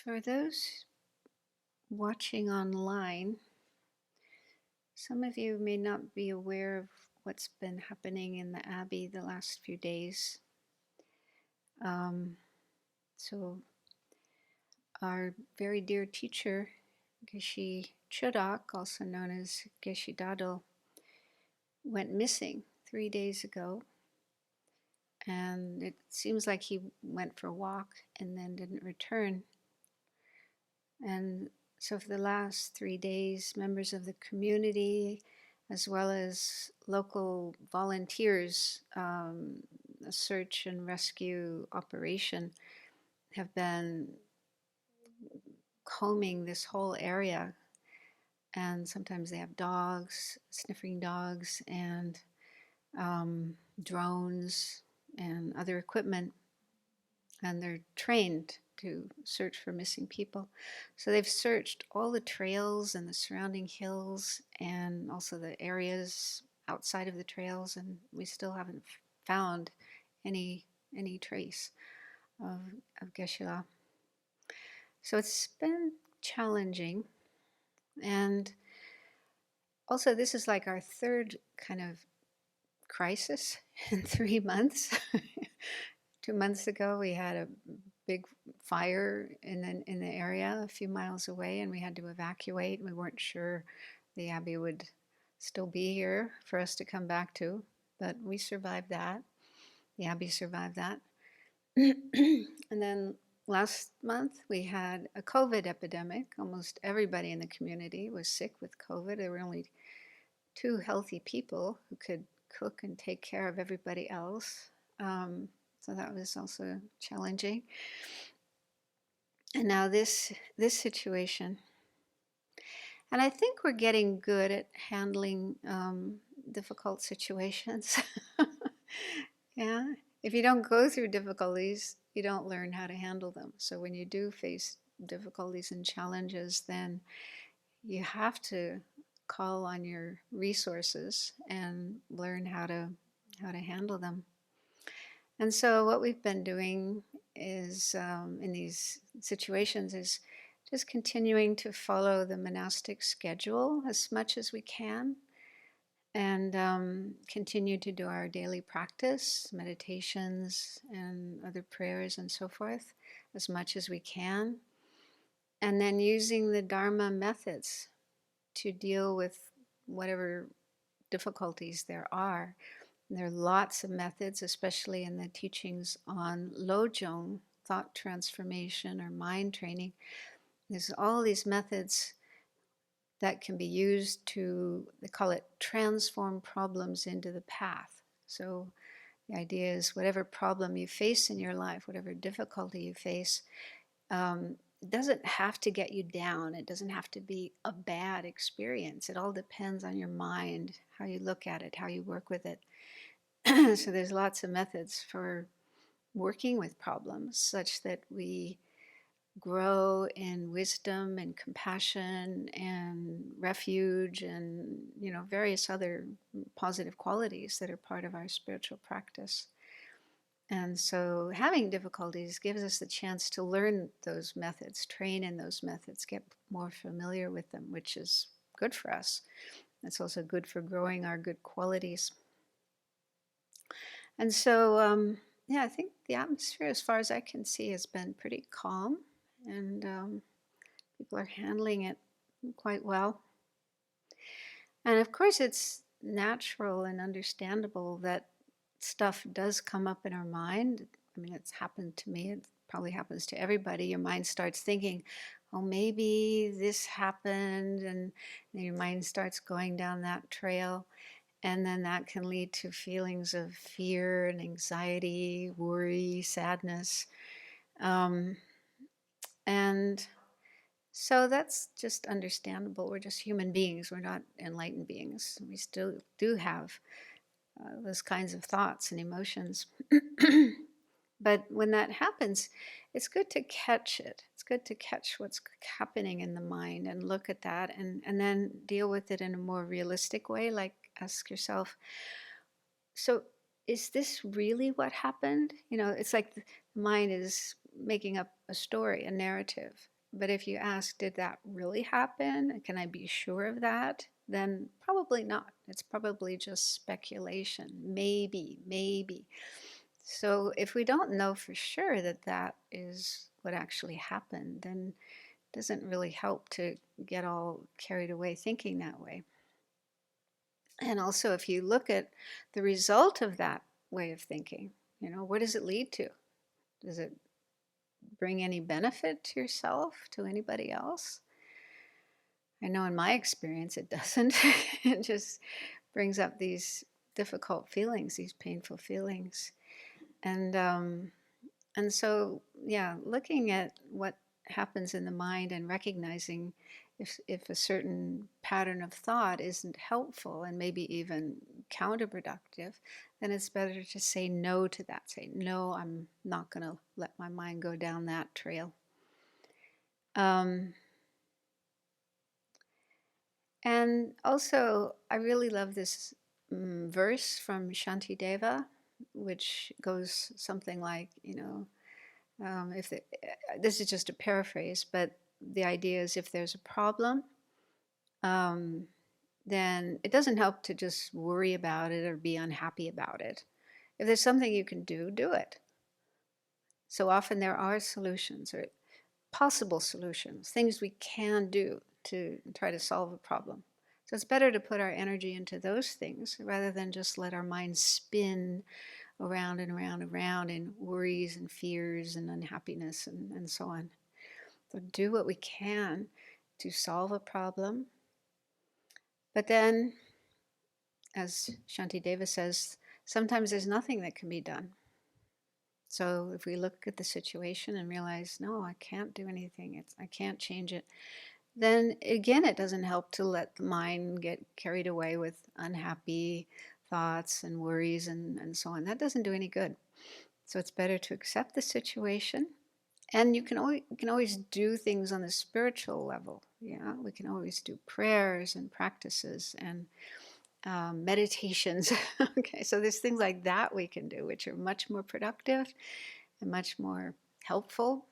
For those watching online, some of you may not be aware of what's been happening in the Abbey the last few days. Um, so, our very dear teacher, Geshe-la, also known as Geshe-la, went missing 3 days ago. And it seems like he went for a walk and then didn't return. And so, for the last 3 days, members of the community, as well as local volunteers, a search and rescue operation, have been combing this whole area. And sometimes they have dogs, sniffing dogs, and drones and other equipment. And they're trained to search for missing people. So they've searched all the trails and the surrounding hills and also the areas outside of the trails, and we still haven't found any trace of Geshe-la. So it's been challenging. And also, this is like our third kind of crisis in 3 months. 2 months ago, we had a big fire in the area a few miles away, and we had to evacuate. We weren't sure the Abbey would still be here for us to come back to, but we survived that. The Abbey survived that. And then last month, we had a COVID epidemic. Almost everybody in the community was sick with COVID. There were only 2 healthy people who could cook and take care of everybody else. So that was also challenging. And now this situation. And I think we're getting good at handling difficult situations. Yeah. If you don't go through difficulties, you don't learn how to handle them. So when you do face difficulties and challenges, then you have to call on your resources and learn how to handle them. And so what we've been doing is, in these situations, is just continuing to follow the monastic schedule as much as we can, and continue to do our daily practice, meditations and other prayers and so forth, as much as we can. And then using the Dharma methods to deal with whatever difficulties there are. There are lots of methods, especially in the teachings on Lojong, thought transformation or mind training. There's all these methods that can be used to, they call it transform problems into the path. So the idea is whatever problem you face in your life, whatever difficulty you face, it doesn't have to get you down. It doesn't have to be a bad experience. It all depends on your mind, how you look at it, how you work with it. So there's lots of methods for working with problems such that we grow in wisdom and compassion and refuge and various other positive qualities that are part of our spiritual practice. And so having difficulties gives us the chance to learn those methods, train in those methods, get more familiar with them, which is good for us. It's also good for growing our good qualities. And so, I think the atmosphere, as far as I can see, has been pretty calm, and people are handling it quite well. And of course, it's natural and understandable that stuff does come up in our mind. I mean, it's happened to me. It probably happens to everybody. Your mind starts thinking, oh, maybe this happened, and your mind starts going down that trail. And then that can lead to feelings of fear and anxiety, worry, sadness. And so that's just understandable. We're just human beings. We're not enlightened beings. We still do have those kinds of thoughts and emotions. But when that happens, it's good to catch it. It's good to catch what's happening in the mind and look at that and then deal with it in a more realistic way. Like ask yourself, so is this really what happened? It's like the mind is making up a story, a narrative. But if you ask, did that really happen? Can I be sure of that? Then probably not. It's probably just speculation. Maybe, maybe. So if we don't know for sure that that is what actually happened, then it doesn't really help to get all carried away thinking that way. And also, if you look at the result of that way of thinking, what does it lead to? Does it bring any benefit to yourself, to anybody else? I know in my experience it doesn't. It just brings up these difficult feelings, these painful feelings. And so, yeah, looking at what happens in the mind and recognizing if a certain pattern of thought isn't helpful and maybe even counterproductive, then it's better to say no to that. Say, no, I'm not going to let my mind go down that trail. And also, I really love this verse from Shantideva, which goes something like, if this is just a paraphrase, but the idea is if there's a problem, then it doesn't help to just worry about it or be unhappy about it. If there's something you can do, do it. So often there are solutions or possible solutions, things we can do to try to solve a problem. So it's better to put our energy into those things rather than just let our mind spin around and around and around in worries and fears and unhappiness and so on. So do what we can to solve a problem. But then, as Shantideva says, sometimes there's nothing that can be done. So if we look at the situation and realize, no, I can't do anything, I can't change it, then again, it doesn't help to let the mind get carried away with unhappy thoughts and worries and so on. That doesn't do any good. So it's better to accept the situation. And you can always do things on the spiritual level. Yeah, we can always do prayers and practices and meditations. Okay, so there's things like that we can do, which are much more productive and much more helpful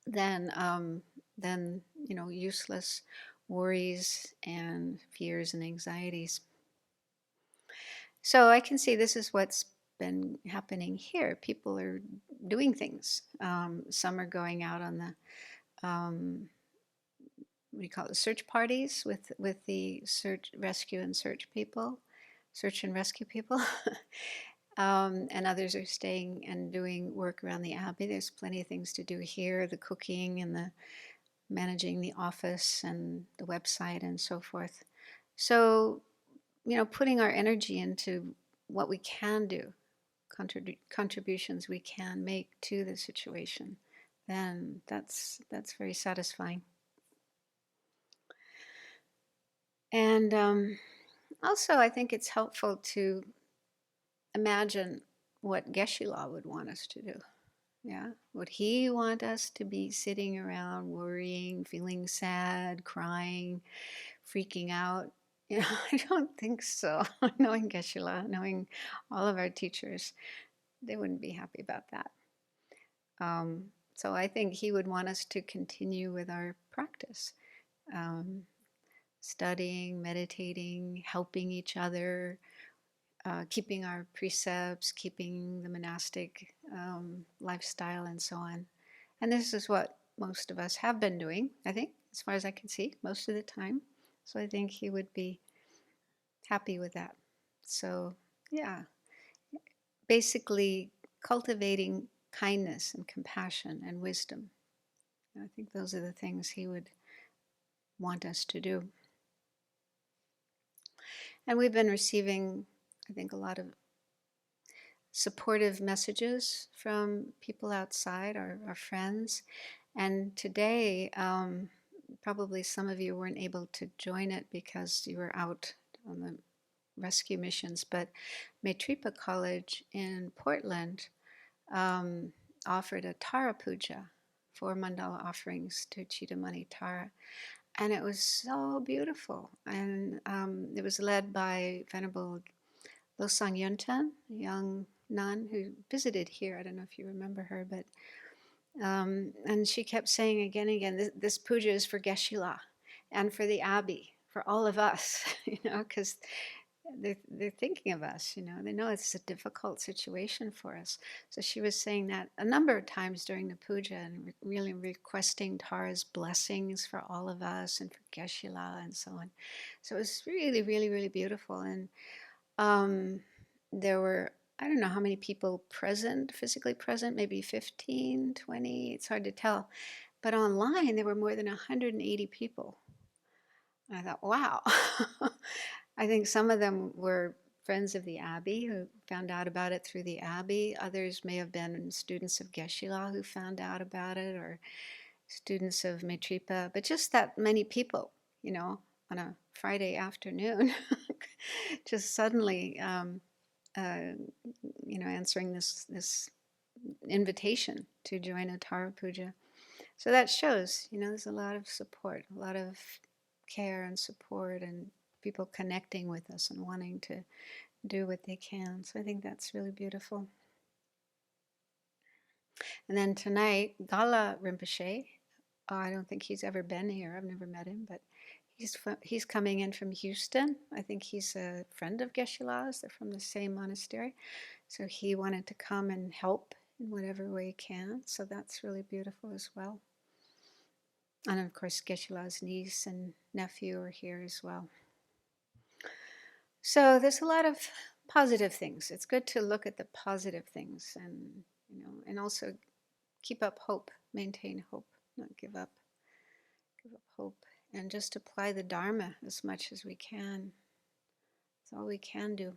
than useless worries and fears and anxieties. So I can see this is what's been happening here. People are doing things. Some are going out on the what do you call it, search parties with the search, rescue, and search people, search and rescue people. And others are staying and doing work around the Abbey. There's plenty of things to do here, the cooking and the managing the office and the website and so forth. So, putting our energy into what we can do, contributions we can make to the situation, then that's very satisfying. And also, I think it's helpful to imagine what Geshe-la would want us to do. Yeah, would he want us to be sitting around worrying, feeling sad, crying, freaking out? I don't think so. Knowing Geshe-la, knowing all of our teachers, they wouldn't be happy about that. So I think he would want us to continue with our practice, studying, meditating, helping each other, keeping our precepts, keeping the monastic lifestyle, and so on. And this is what most of us have been doing, I think, as far as I can see, most of the time. So I think he would be happy with that. So, yeah, basically cultivating kindness and compassion and wisdom. I think those are the things he would want us to do. And we've been receiving, I think, a lot of supportive messages from people outside, our friends. And today, probably some of you weren't able to join it because you were out on the rescue missions, but Maitripa College in Portland offered a Tara Puja, 4 mandala offerings to Chidamani Tara. And it was so beautiful. And it was led by Venerable Losang Yunten, a young nun who visited here. I don't know if you remember her, but And she kept saying again and again, this puja is for Geshe-la and for the Abbey, for all of us, because they're thinking of us, they know it's a difficult situation for us. So she was saying that a number of times during the puja and really requesting Tara's blessings for all of us and for Geshe-la and so on. So it was really, really, really beautiful. And there were, I don't know how many people present, physically present, maybe 15, 20, it's hard to tell. But online, there were more than 180 people. And I thought, wow. I think some of them were friends of the Abbey who found out about it through the Abbey. Others may have been students of Geshe-la who found out about it, or students of Maitripa. But just that many people, on a Friday afternoon, just suddenly, answering this invitation to join a Tara Puja. So that shows, there's a lot of support, a lot of care and support, and people connecting with us and wanting to do what they can. So I think that's really beautiful. And then tonight, Gala Rinpoche, I don't think he's ever been here. I've never met him, but he's coming in from Houston. I think he's a friend of Geshe-la's. They're from the same monastery. So he wanted to come and help in whatever way he can. So that's really beautiful as well. And of course, Geshe-la's niece and nephew are here as well. So there's a lot of positive things. It's good to look at the positive things and also keep up hope, maintain hope, not give up hope, and just apply the Dharma as much as we can. That's all we can do.